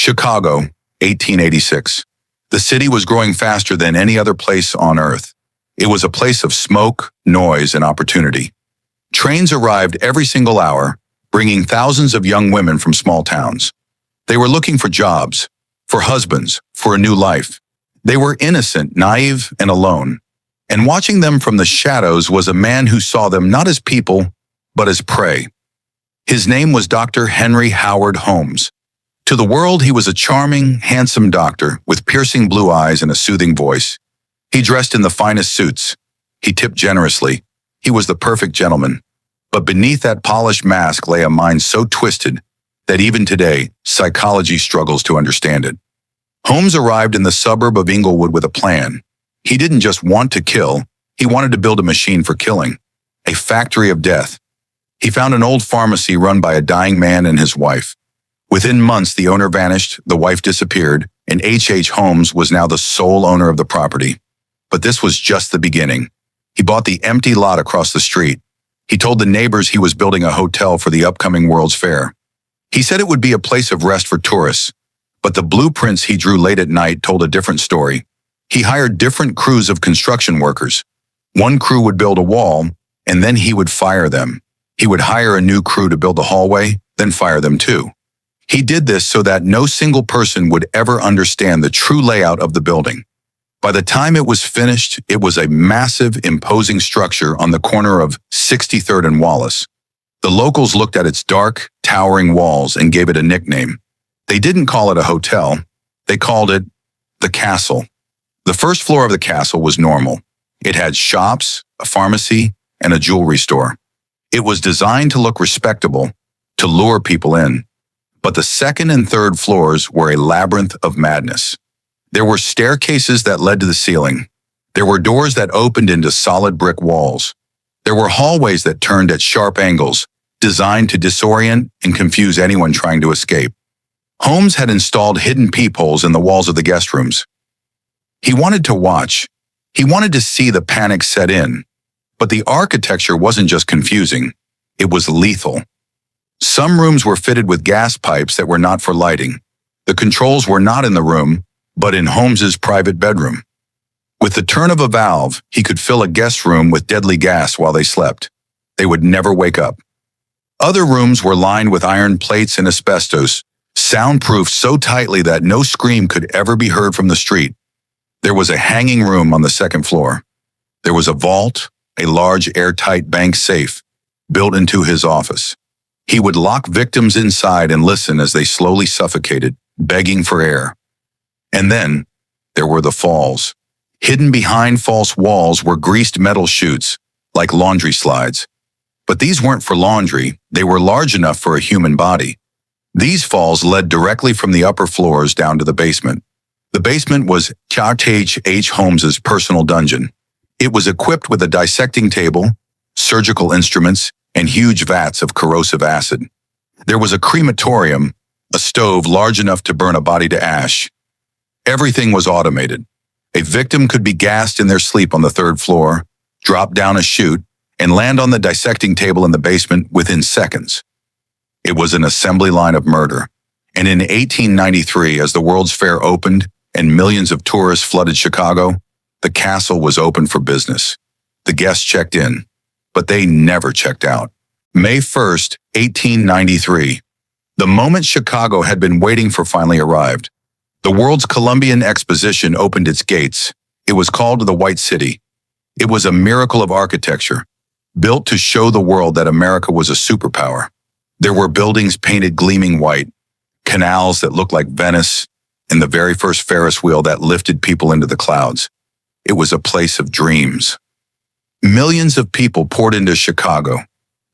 Chicago, 1886. The city was growing faster than any other place on Earth. It was a place of smoke, noise, and opportunity. Trains arrived every single hour, bringing thousands of young women from small towns. They were looking for jobs, for husbands, for a new life. They were innocent, naive, and alone. And watching them from the shadows was a man who saw them not as people, but as prey. His name was Dr. Henry Howard Holmes. To the world, he was a charming, handsome doctor with piercing blue eyes and a soothing voice. He dressed in the finest suits. He tipped generously. He was the perfect gentleman. But beneath that polished mask lay a mind so twisted that even today, psychology struggles to understand it. Holmes arrived in the suburb of Inglewood with a plan. He didn't just want to kill, he wanted to build a machine for killing, a factory of death. He found an old pharmacy run by a dying man and his wife. Within months, the owner vanished, the wife disappeared, and H. Holmes was now the sole owner of the property. But this was just the beginning. He bought the empty lot across the street. He told the neighbors he was building a hotel for the upcoming World's Fair. He said it would be a place of rest for tourists, but the blueprints he drew late at night told a different story. He hired different crews of construction workers. One crew would build a wall, and then he would fire them. He would hire a new crew to build the hallway, then fire them too. He did this so that no single person would ever understand the true layout of the building. By the time it was finished, it was a massive, imposing structure on the corner of 63rd and Wallace. The locals looked at its dark, towering walls and gave it a nickname. They didn't call it a hotel. They called it the Castle. The first floor of the castle was normal. It had shops, a pharmacy, and a jewelry store. It was designed to look respectable, to lure people in. But the second and third floors were a labyrinth of madness. There were staircases that led to the ceiling. There were doors that opened into solid brick walls. There were hallways that turned at sharp angles, designed to disorient and confuse anyone trying to escape. Holmes had installed hidden peepholes in the walls of the guest rooms. He wanted to watch. He wanted to see the panic set in. But the architecture wasn't just confusing, it was lethal. Some rooms were fitted with gas pipes that were not for lighting. The controls were not in the room, but in Holmes's private bedroom. With the turn of a valve, he could fill a guest room with deadly gas while they slept. They would never wake up. Other rooms were lined with iron plates and asbestos, soundproofed so tightly that no scream could ever be heard from the street. There was a hanging room on the second floor. There was a vault, a large airtight bank safe, built into his office. He would lock victims inside and listen as they slowly suffocated, begging for air. And then, there were the falls. Hidden behind false walls were greased metal chutes, like laundry slides. But these weren't for laundry, they were large enough for a human body. These falls led directly from the upper floors down to the basement. The basement was H. Holmes's personal dungeon. It was equipped with a dissecting table, surgical instruments, and huge vats of corrosive acid. There was a crematorium, a stove large enough to burn a body to ash. Everything was automated. A victim could be gassed in their sleep on the third floor, drop down a chute, and land on the dissecting table in the basement within seconds. It was an assembly line of murder. And in 1893, as the World's Fair opened and millions of tourists flooded Chicago, the castle was open for business. The guests checked in, but they never checked out. May 1st, 1893. The moment Chicago had been waiting for finally arrived. The World's Columbian Exposition opened its gates. It was called the White City. It was a miracle of architecture, built to show the world that America was a superpower. There were buildings painted gleaming white, canals that looked like Venice, and the very first Ferris wheel that lifted people into the clouds. It was a place of dreams. Millions of people poured into Chicago.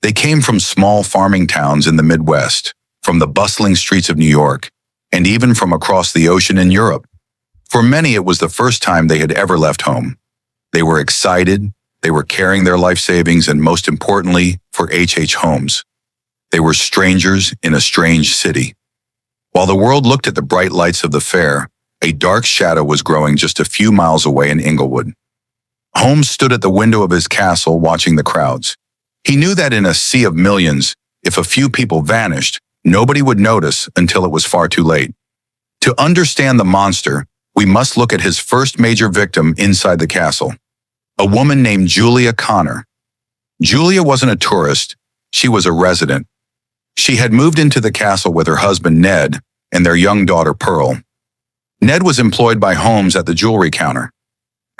They came from small farming towns in the Midwest, from the bustling streets of New York, and even from across the ocean in Europe. For many, it was the first time they had ever left home. They were excited, they were carrying their life savings, and most importantly, for H. Holmes. They were strangers in a strange city. While the world looked at the bright lights of the fair, a dark shadow was growing just a few miles away in Inglewood. Holmes stood at the window of his castle watching the crowds. He knew that in a sea of millions, if a few people vanished, nobody would notice until it was far too late. To understand the monster, we must look at his first major victim inside the castle, a woman named Julia Connor. Julia wasn't a tourist, she was a resident. She had moved into the castle with her husband Ned and their young daughter Pearl. Ned was employed by Holmes at the jewelry counter.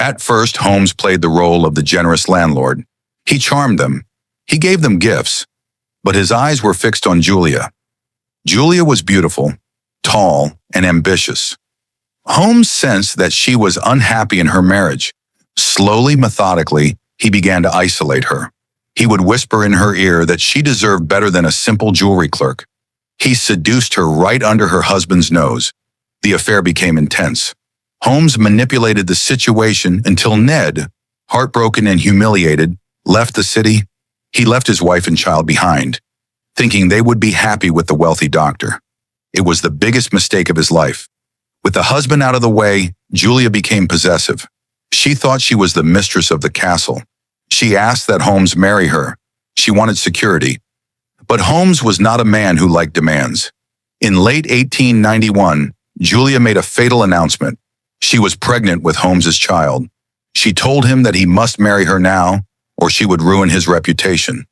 At first, Holmes played the role of the generous landlord. He charmed them. He gave them gifts. But his eyes were fixed on Julia. Julia was beautiful, tall, and ambitious. Holmes sensed that she was unhappy in her marriage. Slowly, methodically, he began to isolate her. He would whisper in her ear that she deserved better than a simple jewelry clerk. He seduced her right under her husband's nose. The affair became intense. Holmes manipulated the situation until Ned, heartbroken and humiliated, left the city. He left his wife and child behind, thinking they would be happy with the wealthy doctor. It was the biggest mistake of his life. With the husband out of the way, Julia became possessive. She thought she was the mistress of the castle. She asked that Holmes marry her. She wanted security. But Holmes was not a man who liked demands. In late 1891, Julia made a fatal announcement. She was pregnant with Holmes's child. She told him that he must marry her now, or she would ruin his reputation.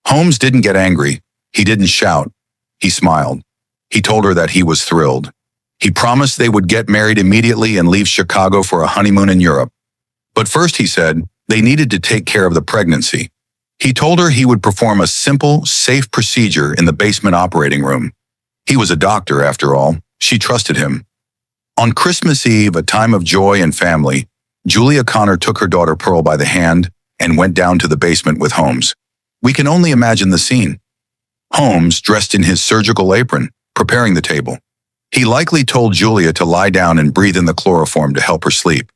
Holmes didn't get angry. He didn't shout. He smiled. He told her that he was thrilled. He promised they would get married immediately and leave Chicago for a honeymoon in Europe. But first, he said, they needed to take care of the pregnancy. He told her he would perform a simple, safe procedure in the basement operating room. He was a doctor, after all. She trusted him. On Christmas Eve, a time of joy and family, Julia Connor took her daughter Pearl by the hand and went down to the basement with Holmes. We can only imagine the scene. Holmes, dressed in his surgical apron, preparing the table. He likely told Julia to lie down and breathe in the chloroform to help her sleep.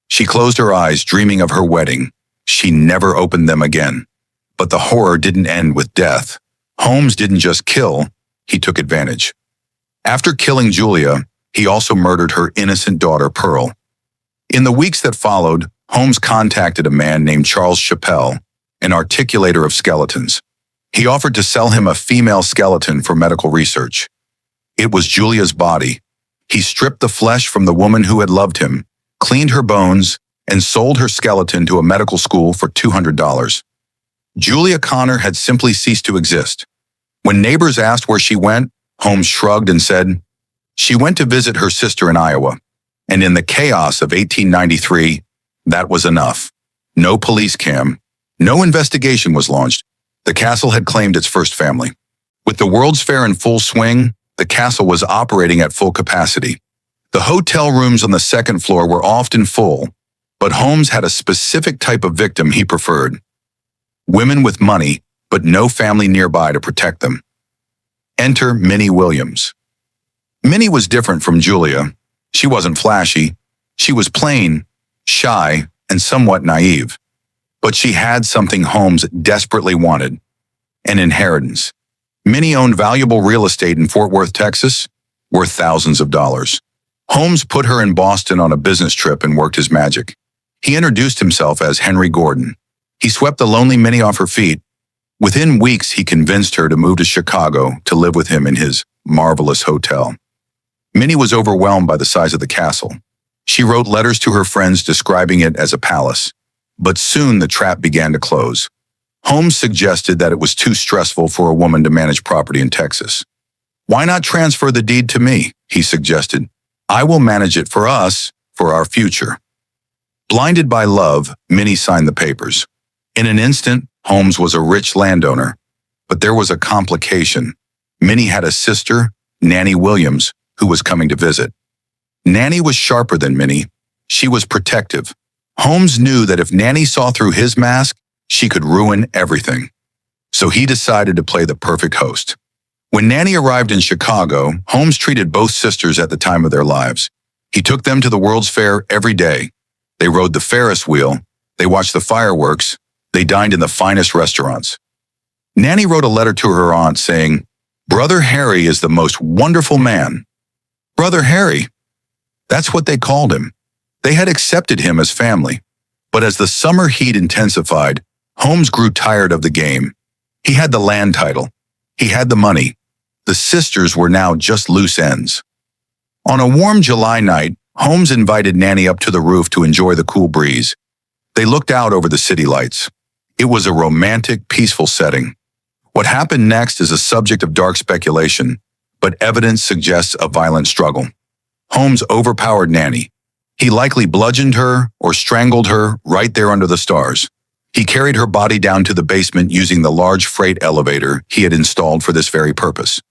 She closed her eyes, dreaming of her wedding. She never opened them again. But the horror didn't end with death. Holmes didn't just kill, he took advantage. After killing Julia, he also murdered her innocent daughter, Pearl. In the weeks that followed, Holmes contacted a man named Charles Chappell, an articulator of skeletons. He offered to sell him a female skeleton for medical research. It was Julia's body. He stripped the flesh from the woman who had loved him, cleaned her bones, and sold her skeleton to a medical school for $200. Julia Connor had simply ceased to exist. When neighbors asked where she went, Holmes shrugged and said, she went to visit her sister in Iowa. And in the chaos of 1893, that was enough. No police cam. No investigation was launched. The castle had claimed its first family. With the World's Fair in full swing, the castle was operating at full capacity. The hotel rooms on the second floor were often full, but Holmes had a specific type of victim he preferred. Women with money, but no family nearby to protect them. Enter Minnie Williams. Minnie was different from Julia. She wasn't flashy. She was plain, shy, and somewhat naive. But she had something Holmes desperately wanted: an inheritance. Minnie owned valuable real estate in Fort Worth, Texas, worth thousands of dollars. Holmes put her in Boston on a business trip and worked his magic. He introduced himself as Henry Gordon. He swept the lonely Minnie off her feet. Within weeks, he convinced her to move to Chicago to live with him in his marvelous hotel. Minnie was overwhelmed by the size of the castle. She wrote letters to her friends describing it as a palace. But soon the trap began to close. Holmes suggested that it was too stressful for a woman to manage property in Texas. Why not transfer the deed to me, he suggested. I will manage it for us, for our future. Blinded by love, Minnie signed the papers. In an instant, Holmes was a rich landowner. But there was a complication. Minnie had a sister, Nanny Williams, who was coming to visit. Nanny was sharper than Minnie. She was protective. Holmes knew that if Nanny saw through his mask, she could ruin everything. So he decided to play the perfect host. When Nanny arrived in Chicago, Holmes treated both sisters at the time of their lives. He took them to the World's Fair every day. They rode the Ferris wheel. They watched the fireworks. They dined in the finest restaurants. Nanny wrote a letter to her aunt saying, "Brother Harry is the most wonderful man." Brother Harry. That's what they called him. They had accepted him as family. But as the summer heat intensified, Holmes grew tired of the game. He had the land title. He had the money. The sisters were now just loose ends. On a warm July night, Holmes invited Nanny up to the roof to enjoy the cool breeze. They looked out over the city lights. It was a romantic, peaceful setting. What happened next is a subject of dark speculation, but evidence suggests a violent struggle. Holmes overpowered Nanny. He likely bludgeoned her or strangled her right there under the stars. He carried her body down to the basement using the large freight elevator he had installed for this very purpose.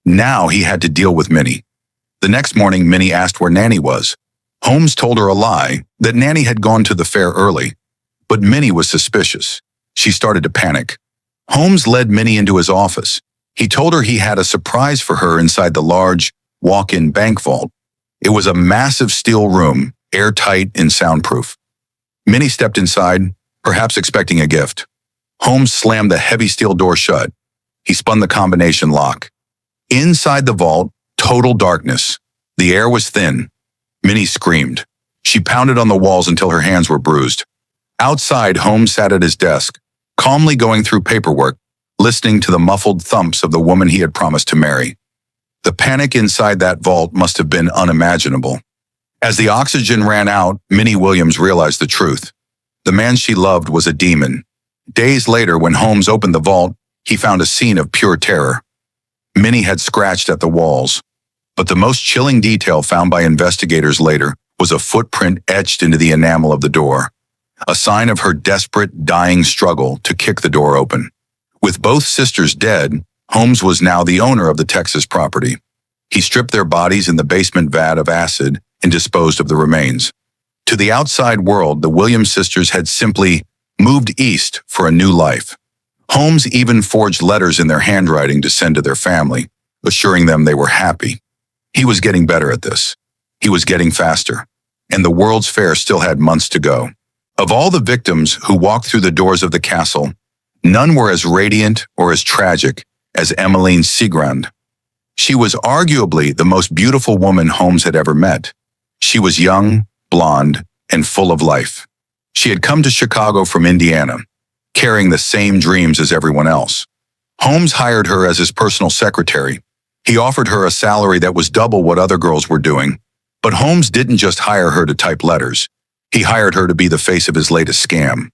Now he had to deal with Minnie. The next morning, Minnie asked where Nanny was. Holmes told her a lie, that Nanny had gone to the fair early. But Minnie was suspicious. She started to panic. Holmes led Minnie into his office. He told her he had a surprise for her inside the large, walk-in bank vault. It was a massive steel room, airtight and soundproof. Minnie stepped inside, perhaps expecting a gift. Holmes slammed the heavy steel door shut. He spun the combination lock. Inside the vault, total darkness. The air was thin. Minnie screamed. She pounded on the walls until her hands were bruised. Outside, Holmes sat at his desk, calmly going through paperwork, listening to the muffled thumps of the woman he had promised to marry. The panic inside that vault must have been unimaginable. As the oxygen ran out, Minnie Williams realized the truth. The man she loved was a demon. Days later, when Holmes opened the vault, he found a scene of pure terror. Minnie had scratched at the walls, but the most chilling detail found by investigators later was a footprint etched into the enamel of the door, a sign of her desperate, dying struggle to kick the door open. With both sisters dead, Holmes was now the owner of the Texas property. He stripped their bodies in the basement vat of acid and disposed of the remains. To the outside world, the Williams sisters had simply moved east for a new life. Holmes even forged letters in their handwriting to send to their family, assuring them they were happy. He was getting better at this. He was getting faster, and the World's Fair still had months to go. Of all the victims who walked through the doors of the castle, none were as radiant or as tragic as Emmeline Cigrand. She was arguably the most beautiful woman Holmes had ever met. She was young, blonde, and full of life. She had come to Chicago from Indiana, carrying the same dreams as everyone else. Holmes hired her as his personal secretary. He offered her a salary that was double what other girls were doing. But Holmes didn't just hire her to type letters. He hired her to be the face of his latest scam.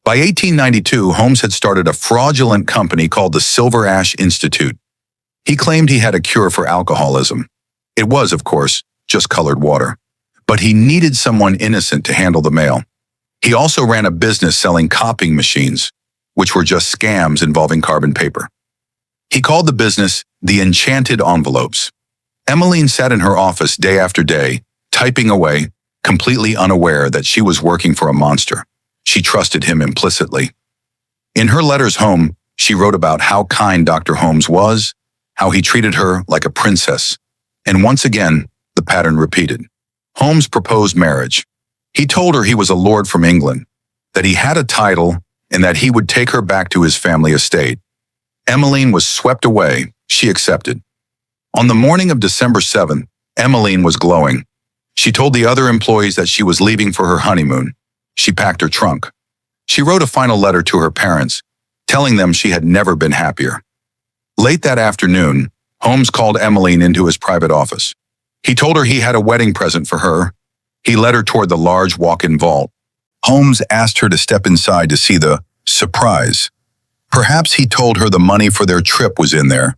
By 1892, Holmes had started a fraudulent company called the Silver Ash Institute. He claimed he had a cure for alcoholism. It was, of course, just colored water. But he needed someone innocent to handle the mail. He also ran a business selling copying machines, which were just scams involving carbon paper. He called the business the Enchanted Envelopes. Emmeline sat in her office day after day, typing away, completely unaware that she was working for a monster. She trusted him implicitly. In her letters home, she wrote about how kind Dr. Holmes was, how he treated her like a princess. And once again, the pattern repeated. Holmes proposed marriage. He told her he was a lord from England, that he had a title, and that he would take her back to his family estate. Emmeline was swept away. She accepted. On the morning of December 7th, Emmeline was glowing. She told the other employees that she was leaving for her honeymoon. She packed her trunk. She wrote a final letter to her parents, telling them she had never been happier. Late that afternoon, Holmes called Emmeline into his private office. He told her he had a wedding present for her. He led her toward the large walk-in vault. Holmes asked her to step inside to see the surprise. Perhaps he told her the money for their trip was in there.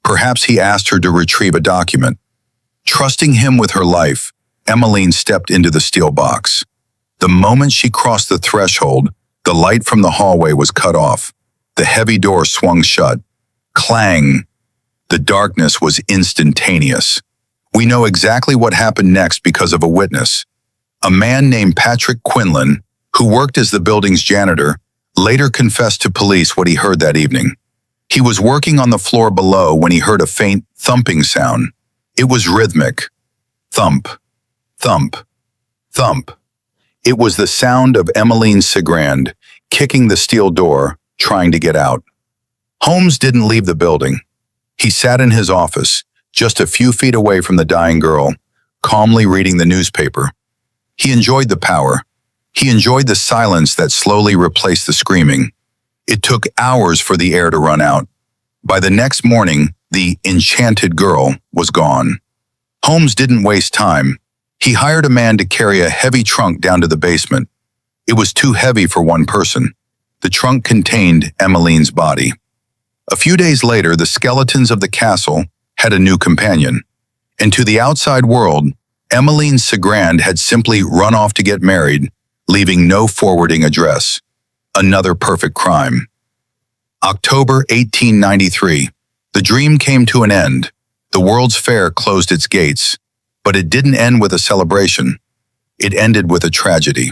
Perhaps he asked her to retrieve a document. Trusting him with her life, Emmeline stepped into the steel box. The moment she crossed the threshold, the light from the hallway was cut off. The heavy door swung shut. Clang! The darkness was instantaneous. We know exactly what happened next because of a witness. A man named Patrick Quinlan, who worked as the building's janitor, later confessed to police what he heard that evening. He was working on the floor below when he heard a faint thumping sound. It was rhythmic. Thump, thump, thump. It was the sound of Emmeline Cigrand kicking the steel door, trying to get out. Holmes didn't leave the building. He sat in his office, just a few feet away from the dying girl, calmly reading the newspaper. He enjoyed the power. He enjoyed the silence that slowly replaced the screaming. It took hours for the air to run out. By the next morning, the enchanted girl was gone. Holmes didn't waste time. He hired a man to carry a heavy trunk down to the basement. It was too heavy for one person. The trunk contained Emmeline's body. A few days later, the skeletons of the castle had a new companion. And to the outside world, Emmeline Segrand had simply run off to get married, leaving no forwarding address. Another perfect crime. October 1893. The dream came to an end. The World's Fair closed its gates, but it didn't end with a celebration. It ended with a tragedy.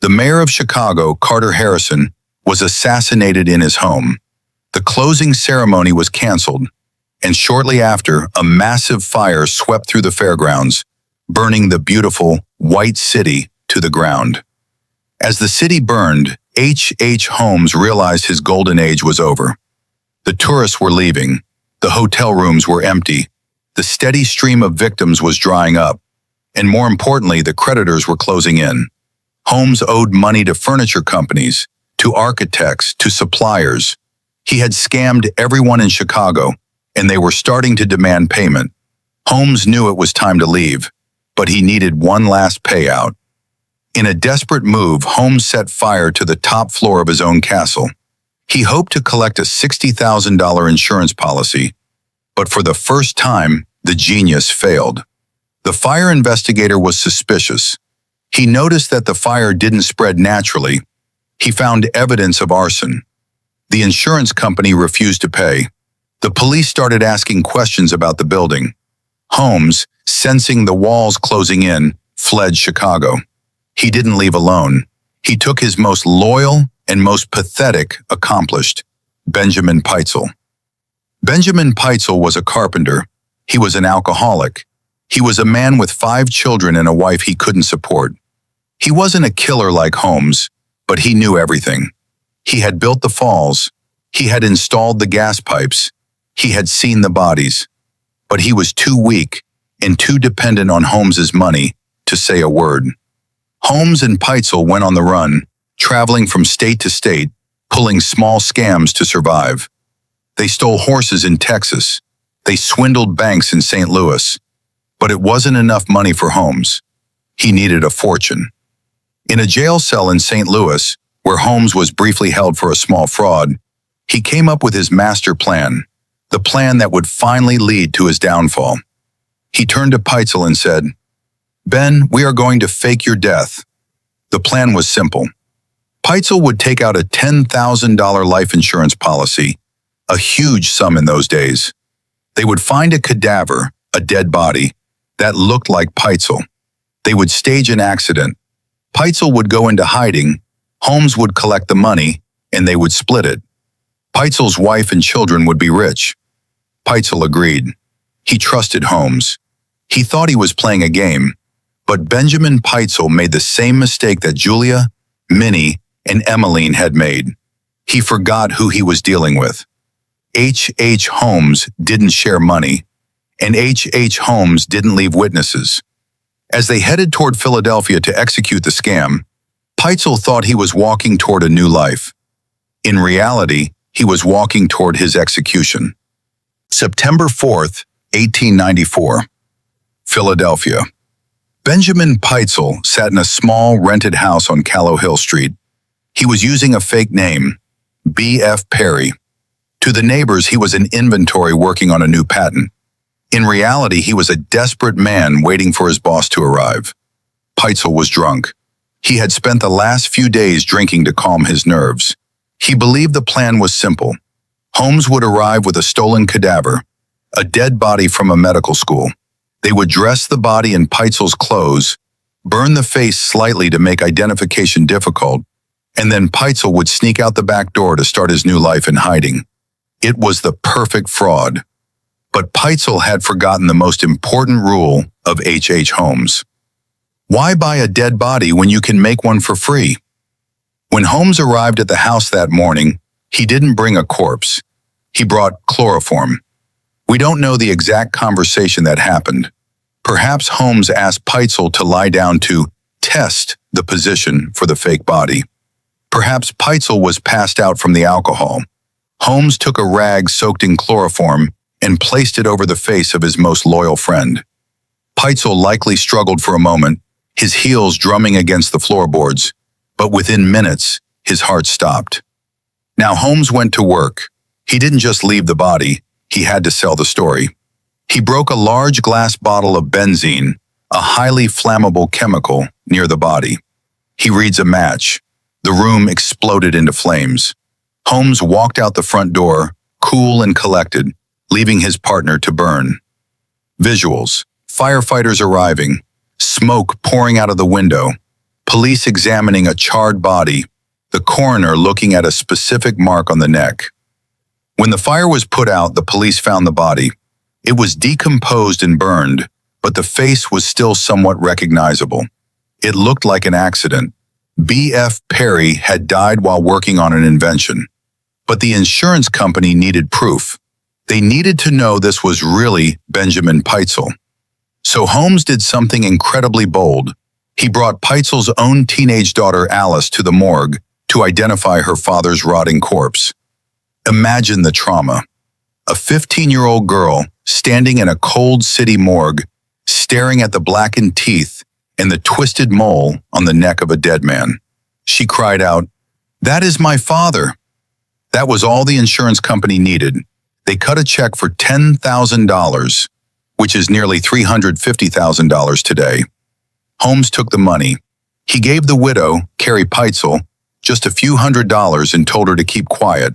The mayor of Chicago, Carter Harrison, was assassinated in his home. The closing ceremony was canceled, and shortly after, a massive fire swept through the fairgrounds, burning the beautiful white city to the ground. As the city burned, H. Holmes realized his golden age was over. The tourists were leaving. The hotel rooms were empty. The steady stream of victims was drying up. And more importantly, the creditors were closing in. Holmes owed money to furniture companies, to architects, to suppliers. He had scammed everyone in Chicago, and they were starting to demand payment. Holmes knew it was time to leave, but he needed one last payout. In a desperate move, Holmes set fire to the top floor of his own castle. He hoped to collect a $60,000 insurance policy, but for the first time, the genius failed. The fire investigator was suspicious. He noticed that the fire didn't spread naturally. He found evidence of arson. The insurance company refused to pay. The police started asking questions about the building. Holmes, sensing the walls closing in, fled Chicago. He didn't leave alone. He took his most loyal and most pathetic accomplished, Benjamin Pitezel. Benjamin Pitezel was a carpenter. He was an alcoholic. He was a man with 5 children and a wife he couldn't support. He wasn't a killer like Holmes, but he knew everything. He had built the falls. He had installed the gas pipes. He had seen the bodies. But he was too weak and too dependent on Holmes's money to say a word. Holmes and Pitezel went on the run, traveling from state to state, pulling small scams to survive. They stole horses in Texas. They swindled banks in St. Louis. But it wasn't enough money for Holmes. He needed a fortune. In a jail cell in St. Louis, where Holmes was briefly held for a small fraud, he came up with his master plan, the plan that would finally lead to his downfall. He turned to Pitezel and said, "Ben, we are going to fake your death." The plan was simple. Pitezel would take out a $10,000 life insurance policy, a huge sum in those days. They would find a cadaver, a dead body, that looked like Pitezel. They would stage an accident. Pitezel would go into hiding, Holmes would collect the money, and they would split it. Pitezel's wife and children would be rich. Pitezel agreed. He trusted Holmes. He thought he was playing a game, but Benjamin Pitezel made the same mistake that Julia, Minnie, and Emmeline had made. He forgot who he was dealing with. H. Holmes didn't share money, and H. Holmes didn't leave witnesses. As they headed toward Philadelphia to execute the scam, Pitezel thought he was walking toward a new life. In reality, he was walking toward his execution. September 4th, 1894. Philadelphia. Benjamin Pitezel sat in a small rented house on Callow Hill Street. He was using a fake name, B.F. Perry. To the neighbors, he was an inventory working on a new patent. In reality, he was a desperate man waiting for his boss to arrive. Pitezel was drunk. He had spent the last few days drinking to calm his nerves. He believed the plan was simple. Holmes would arrive with a stolen cadaver, a dead body from a medical school. They would dress the body in Pitezel's clothes, burn the face slightly to make identification difficult, and then Pitezel would sneak out the back door to start his new life in hiding. It was the perfect fraud. But Pitezel had forgotten the most important rule of H. Holmes. Why buy a dead body when you can make one for free? When Holmes arrived at the house that morning, he didn't bring a corpse. He brought chloroform. We don't know the exact conversation that happened. Perhaps Holmes asked Pitezel to lie down to test the position for the fake body. Perhaps Pitezel was passed out from the alcohol. Holmes took a rag soaked in chloroform and placed it over the face of his most loyal friend. Peitzel likely struggled for a moment, his heels drumming against the floorboards, but within minutes, his heart stopped. Now Holmes went to work. He didn't just leave the body, he had to sell the story. He broke a large glass bottle of benzene, a highly flammable chemical, near the body. He reads a match. The room exploded into flames. Holmes walked out the front door, cool and collected, leaving his partner to burn. Visuals: firefighters arriving, smoke pouring out of the window, police examining a charred body, the coroner looking at a specific mark on the neck. When the fire was put out, the police found the body. It was decomposed and burned, but the face was still somewhat recognizable. It looked like an accident. B.F. Perry had died while working on an invention. But the insurance company needed proof. They needed to know this was really Benjamin Peitzel. So Holmes did something incredibly bold. He brought Peitzel's own teenage daughter Alice to the morgue to identify her father's rotting corpse. Imagine the trauma. A 15-year-old girl standing in a cold city morgue, staring at the blackened teeth and the twisted mole on the neck of a dead man. She cried out, "That is my father." That was all the insurance company needed. They cut a check for $10,000, which is nearly $350,000 today. Holmes took the money. He gave the widow, Carrie Peitzel, just a few $100s and told her to keep quiet.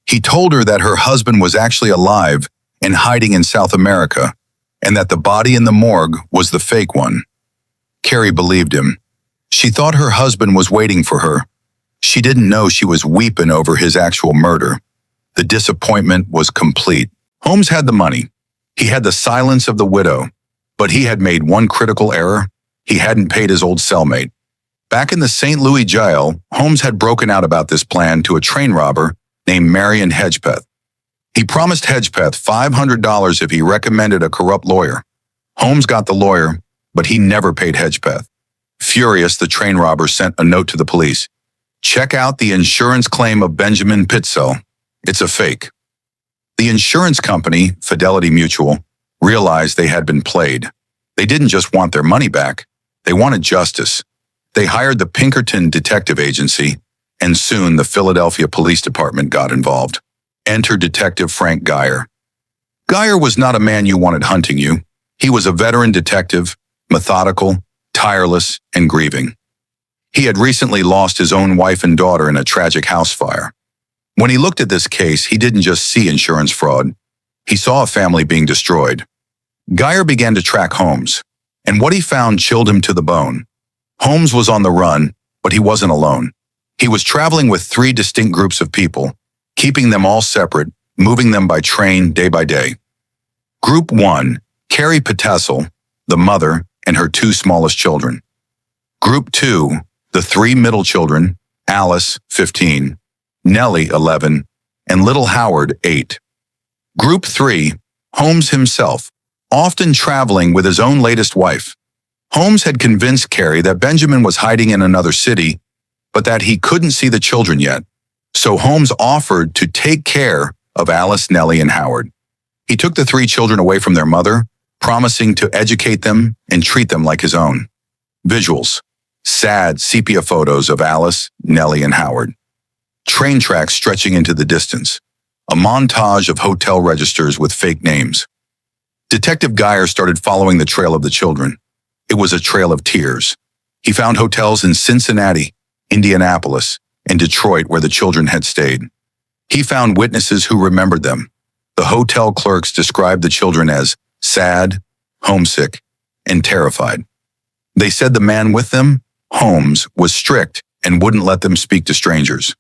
He told her that her husband was actually alive and hiding in South America, and that the body in the morgue was the fake one. Carrie believed him. She thought her husband was waiting for her. She didn't know she was weeping over his actual murder. The disappointment was complete. Holmes had the money. He had the silence of the widow, but he had made one critical error. He hadn't paid his old cellmate. Back in the St. Louis jail, Holmes had broken out about this plan to a train robber named Marion Hedgepeth. He promised Hedgepeth $500 if he recommended a corrupt lawyer. Holmes got the lawyer, but he never paid Hedgepeth. Furious, the train robber sent a note to the police. "Check out the insurance claim of Benjamin Peitzel. It's a fake." The insurance company, Fidelity Mutual, realized they had been played. They didn't just want their money back, they wanted justice. They hired the Pinkerton Detective Agency, and soon the Philadelphia Police Department got involved. Enter Detective Frank Geyer. Geyer was not a man you wanted hunting you. He was a veteran detective, methodical, tireless, and grieving. He had recently lost his own wife and daughter in a tragic house fire. When he looked at this case, he didn't just see insurance fraud. He saw a family being destroyed. Geyer began to track Holmes, and what he found chilled him to the bone. Holmes was on the run, but he wasn't alone. He was traveling with 3 distinct groups of people, keeping them all separate, moving them by train day by day. Group 1, Carrie Peitzel, the mother, and her 2 smallest children. Group 2, the 3 middle children, Alice, 15, Nellie, 11, and little Howard, 8. Group 3, Holmes himself, often traveling with his own latest wife. Holmes had convinced Carrie that Benjamin was hiding in another city, but that he couldn't see the children yet. So Holmes offered to take care of Alice, Nellie, and Howard. He took the 3 children away from their mother, promising to educate them and treat them like his own. Visuals: sad sepia photos of Alice, Nellie, and Howard. Train tracks stretching into the distance. A montage of hotel registers with fake names. Detective Geyer started following the trail of the children. It was a trail of tears. He found hotels in Cincinnati, Indianapolis, and Detroit where the children had stayed. He found witnesses who remembered them. The hotel clerks described the children as sad, homesick, and terrified. They said the man with them, Holmes, was strict and wouldn't let them speak to strangers.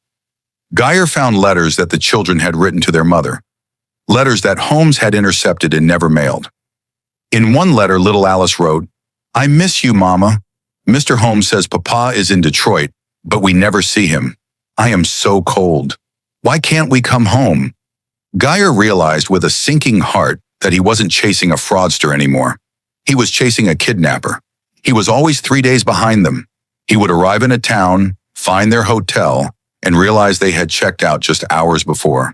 Geyer found letters that the children had written to their mother, letters that Holmes had intercepted and never mailed. In one letter, little Alice wrote, "I miss you, Mama. Mr. Holmes says Papa is in Detroit, but we never see him. I am so cold. Why can't we come home?" Geyer realized with a sinking heart that he wasn't chasing a fraudster anymore. He was chasing a kidnapper. He was always 3 days behind them. He would arrive in a town, find their hotel, and realize they had checked out just hours before.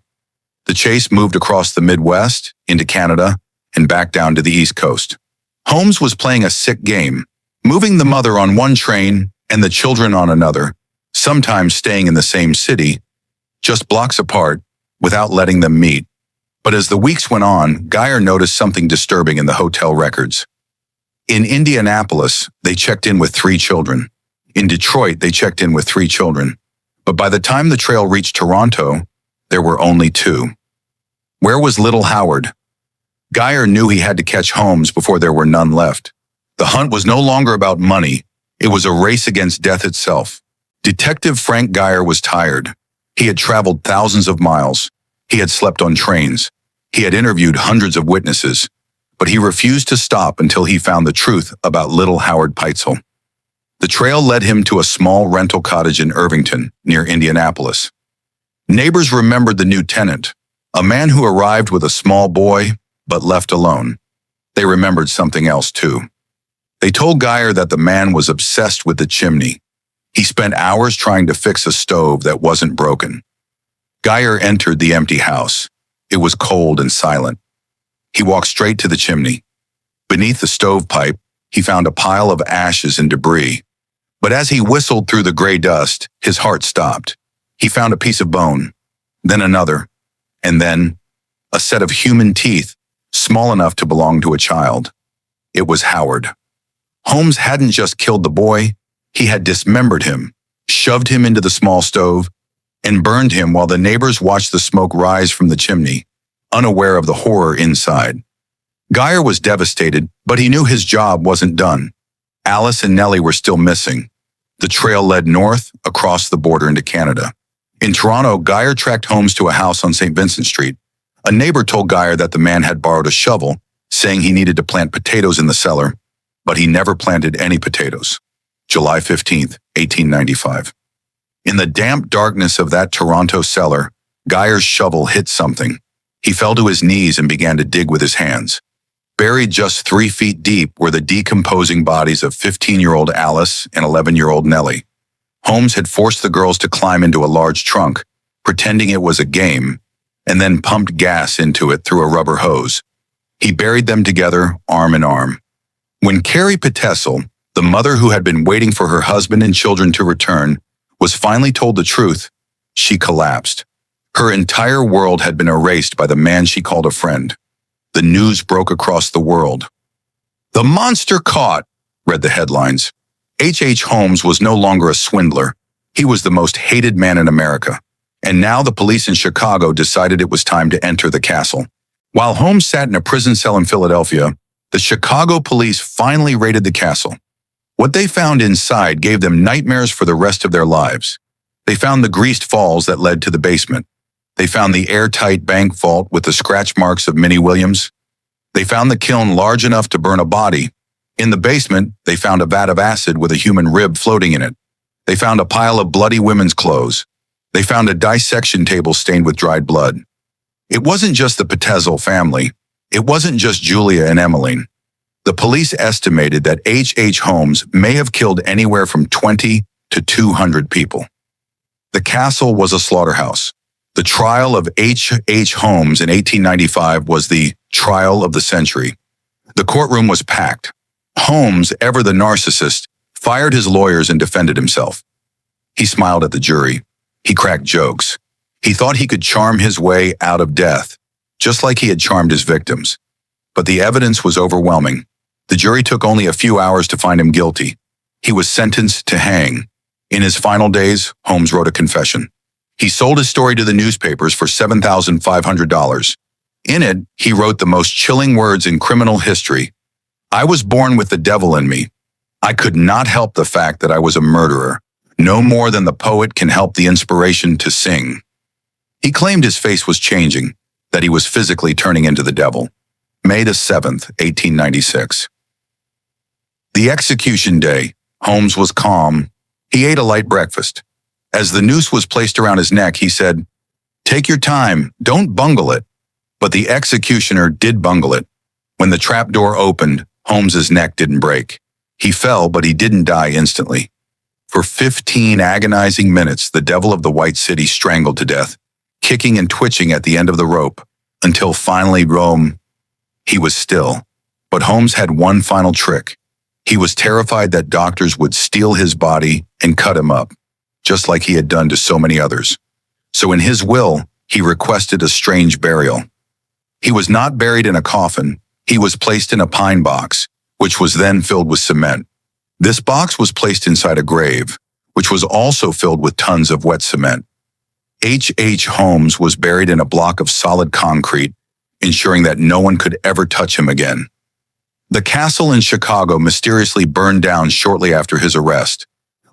The chase moved across the Midwest, into Canada, and back down to the East Coast. Holmes was playing a sick game, moving the mother on one train and the children on another, sometimes staying in the same city, just blocks apart, without letting them meet. But as the weeks went on, Geyer noticed something disturbing in the hotel records. In Indianapolis, they checked in with 3 children. In Detroit, they checked in with 3 children. But by the time the trail reached Toronto, there were only 2. Where was little Howard? Geyer knew he had to catch Holmes before there were none left. The hunt was no longer about money. It was a race against death itself. Detective Frank Geyer was tired. He had traveled thousands of miles. He had slept on trains. He had interviewed hundreds of witnesses. But he refused to stop until he found the truth about little Howard Peitzel. The trail led him to a small rental cottage in Irvington, near Indianapolis. Neighbors remembered the new tenant, a man who arrived with a small boy, but left alone. They remembered something else too. They told Geyer that the man was obsessed with the chimney. He spent hours trying to fix a stove that wasn't broken. Geyer entered the empty house. It was cold and silent. He walked straight to the chimney. Beneath the stovepipe, he found a pile of ashes and debris. But as he whistled through the gray dust, his heart stopped. He found a piece of bone, then another, and then a set of human teeth, small enough to belong to a child. It was Howard. Holmes hadn't just killed the boy, he had dismembered him, shoved him into the small stove, and burned him while the neighbors watched the smoke rise from the chimney, unaware of the horror inside. Geyer was devastated, but he knew his job wasn't done. Alice and Nellie were still missing. The trail led north, across the border into Canada. In Toronto, Geyer tracked Holmes to a house on St. Vincent Street. A neighbor told Geyer that the man had borrowed a shovel, saying he needed to plant potatoes in the cellar, but he never planted any potatoes. July 15, 1895. In the damp darkness of that Toronto cellar, Geyer's shovel hit something. He fell to his knees and began to dig with his hands. Buried just 3 feet deep were the decomposing bodies of 15-year-old Alice and 11-year-old Nellie. Holmes had forced the girls to climb into a large trunk, pretending it was a game, and then pumped gas into it through a rubber hose. He buried them together, arm in arm. When Carrie Petezel, the mother who had been waiting for her husband and children to return, was finally told the truth, she collapsed. Her entire world had been erased by the man she called a friend. The news broke across the world. "The monster caught," read the headlines. H. Holmes was no longer a swindler. He was the most hated man in America. And now the police in Chicago decided it was time to enter the castle. While Holmes sat in a prison cell in Philadelphia, the Chicago police finally raided the castle. What they found inside gave them nightmares for the rest of their lives. They found the greased falls that led to the basement. They found the airtight bank vault with the scratch marks of Minnie Williams. They found the kiln large enough to burn a body. In the basement, they found a vat of acid with a human rib floating in it. They found a pile of bloody women's clothes. They found a dissection table stained with dried blood. It wasn't just the Petezel family. It wasn't just Julia and Emmeline. The police estimated that H. Holmes may have killed anywhere from 20 to 200 people. The castle was a slaughterhouse. The trial of H. Holmes in 1895 was the trial of the century. The courtroom was packed. Holmes, ever the narcissist, fired his lawyers and defended himself. He smiled at the jury. He cracked jokes. He thought he could charm his way out of death, just like he had charmed his victims. But the evidence was overwhelming. The jury took only a few hours to find him guilty. He was sentenced to hang. In his final days, Holmes wrote a confession. He sold his story to the newspapers for $7,500. In it, he wrote the most chilling words in criminal history. "I was born with the devil in me. I could not help the fact that I was a murderer, no more than the poet can help the inspiration to sing." He claimed his face was changing, that he was physically turning into the devil. May the 7th, 1896. The execution day, Holmes was calm. He ate a light breakfast. As the noose was placed around his neck, he said, "Take your time, don't bungle it." But the executioner did bungle it. When the trapdoor opened, Holmes's neck didn't break. He fell, but he didn't die instantly. For 15 agonizing minutes, the devil of the White City strangled to death, kicking and twitching at the end of the rope, until finally he was still. But Holmes had one final trick. He was terrified that doctors would steal his body and cut him up, just like he had done to so many others. So in his will, he requested a strange burial. He was not buried in a coffin. He was placed in a pine box, which was then filled with cement. This box was placed inside a grave, which was also filled with tons of wet cement. H. Holmes was buried in a block of solid concrete, ensuring that no one could ever touch him again. The castle in Chicago mysteriously burned down shortly after his arrest,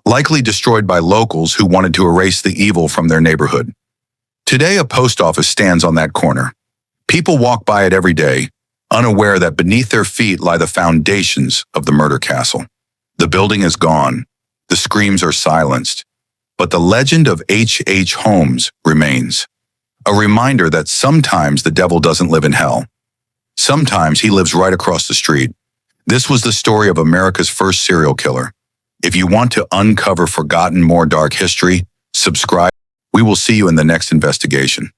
likely destroyed by locals who wanted to erase the evil from their neighborhood. Today, a post office stands on that corner. People walk by it every day, unaware that beneath their feet lie the foundations of the murder castle. The building is gone. The screams are silenced. But the legend of H. Holmes remains. A reminder that sometimes the devil doesn't live in hell. Sometimes he lives right across the street. This was the story of America's first serial killer. If you want to uncover forgotten, more dark history, subscribe. We will see you in the next investigation.